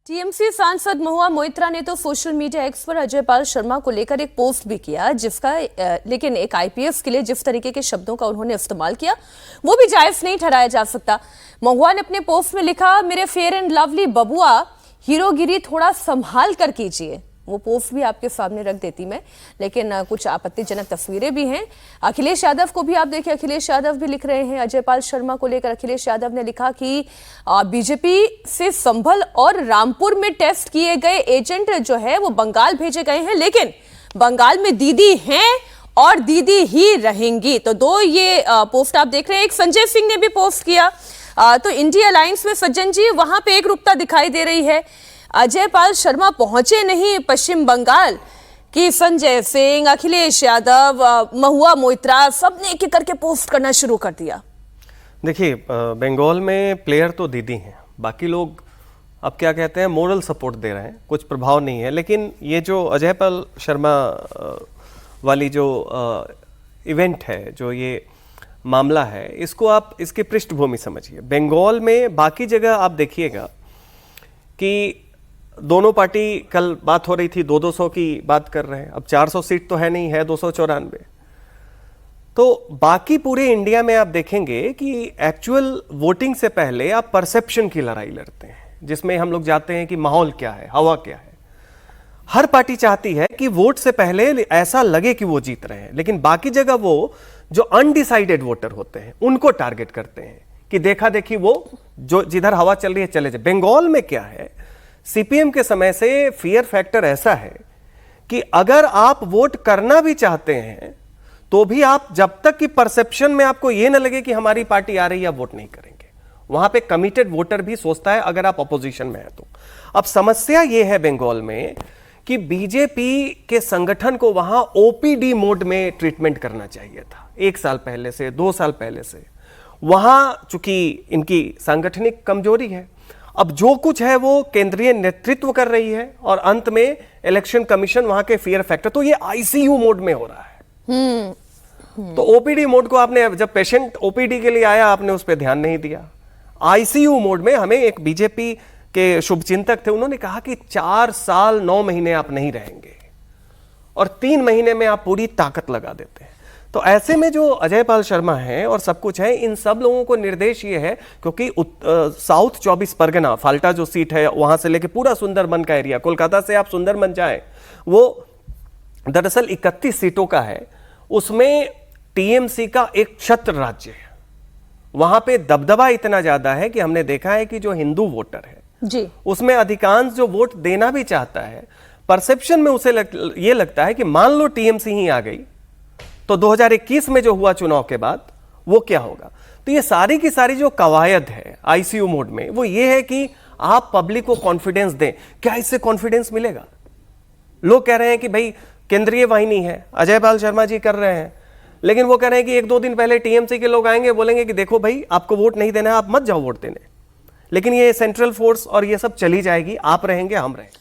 TMC सांसद महुआ मोइत्रा ने तो सोशल मीडिया एक्स पर अजय पाल शर्मा को लेकर एक पोस्ट भी किया, जिसका लेकिन एक आईपीएस के लिए जिस तरीके के शब्दों का उन्होंने इस्तेमाल किया वो भी जायज नहीं ठहराया जा सकता। महुआ ने अपने पोस्ट में लिखा, मेरे फेयर एंड लवली बबुआ, हीरोगिरी थोड़ा संभाल कर कीजिए। वो पोस्ट भी आपके सामने रख देती मैं, लेकिन कुछ आपत्तिजनक तस्वीरें भी हैं। अखिलेश यादव को भी आप देखिए, अखिलेश यादव भी लिख रहे हैं अजय पाल शर्मा को लेकर। अखिलेश यादव ने लिखा कि बीजेपी से संभल और रामपुर में टेस्ट किए गए एजेंट जो है वो बंगाल भेजे गए हैं, लेकिन बंगाल में दीदी हैं और दीदी ही रहेंगी। तो दो ये पोस्ट आप देख रहे हैं। एक संजय सिंह ने भी पोस्ट किया। तो इंडिया अलायंस में सज्जन जी, वहां पे एक रूपता दिखाई दे रही है। अजय पाल शर्मा पहुंचे नहीं पश्चिम बंगाल कि संजय सिंह, अखिलेश यादव, महुआ मोइत्रा सबने एक एक करके पोस्ट करना शुरू कर दिया। देखिए, बंगाल में प्लेयर तो दीदी हैं, बाकी लोग अब क्या कहते हैं मोरल सपोर्ट दे रहे हैं, कुछ प्रभाव नहीं है। लेकिन ये जो अजय पाल शर्मा वाली जो इवेंट है, जो ये मामला है, इसको आप इसकी पृष्ठभूमि समझिए। बंगाल में बाकी जगह आप देखिएगा कि दोनों पार्टी, कल बात हो रही थी 200 की बात कर रहे हैं, अब 400 सीट तो है नहीं, है 294। तो बाकी पूरे इंडिया में आप देखेंगे कि एक्चुअल वोटिंग से पहले आप परसेप्शन की लड़ाई लड़ते हैं, जिसमें हम लोग जाते हैं कि माहौल क्या है, हवा क्या है। हर पार्टी चाहती है कि वोट से पहले ऐसा लगे कि वो जीत रहे हैं, लेकिन बाकी जगह वो जो अनडिसाइडेड वोटर होते हैं उनको टारगेट करते हैं कि देखा देखी वो जो जिधर हवा चल रही है चले जाए। बंगाल में क्या है, सीपीएम के समय से फियर फैक्टर ऐसा है कि अगर आप वोट करना भी चाहते हैं तो भी आप, जब तक कि परसेप्शन में आपको यह ना लगे कि हमारी पार्टी आ रही है, आप वोट नहीं करेंगे। वहां पे कमिटेड वोटर भी सोचता है अगर आप अपोजिशन में हैं तो। अब समस्या यह है बंगाल में कि बीजेपी के संगठन को वहां ओपीडी मोड में ट्रीटमेंट करना चाहिए था 1 साल पहले से, 2 साल पहले से। वहां चूंकि इनकी सांगठनिक कमजोरी है, अब जो कुछ है वो केंद्रीय नेतृत्व कर रही है और अंत में इलेक्शन कमीशन वहां के फियर फैक्टर, तो ये आईसीयू मोड में हो रहा है। तो ओपीडी मोड को आपने, जब पेशेंट ओपीडी के लिए आया, आपने उस पर ध्यान नहीं दिया। आईसीयू मोड में हमें एक बीजेपी के शुभचिंतक थे, उन्होंने कहा कि 4 साल 9 महीने आप नहीं रहेंगे और 3 महीने में आप पूरी ताकत लगा देते हैं। तो ऐसे में जो अजय पाल शर्मा हैं और सब कुछ है, इन सब लोगों को निर्देश ये है, क्योंकि साउथ 24 परगना फाल्टा जो सीट है वहां से लेके पूरा सुंदरबन का एरिया, कोलकाता से आप सुंदरबन जाए, वो दरअसल 31 सीटों का है। उसमें टीएमसी का एक छत्र राज्य है। वहां पे दबदबा इतना ज्यादा है कि हमने देखा है कि जो हिंदू वोटर है जी, उसमें अधिकांश जो वोट देना भी चाहता है, परसेप्शन में उसे ये लगता है कि मान लो टीएमसी ही आ गई तो 2021 में जो हुआ चुनाव के बाद वो क्या होगा। तो ये सारी की सारी जो कवायद है आईसीयू मोड में, वो ये है कि आप पब्लिक को कॉन्फिडेंस दें। क्या इससे कॉन्फिडेंस मिलेगा? लोग कह रहे हैं कि भाई केंद्रीय वाहिनी है, अजय पाल शर्मा जी कर रहे हैं, लेकिन वो कह रहे हैं कि 1-2 दिन पहले टीएमसी के लोग आएंगे, बोलेंगे कि देखो भाई आपको वोट नहीं देना है, आप मत जाओ वोट देने। लेकिन ये सेंट्रल फोर्स और ये सब चली जाएगी, आप रहेंगे, हम रहेंगे।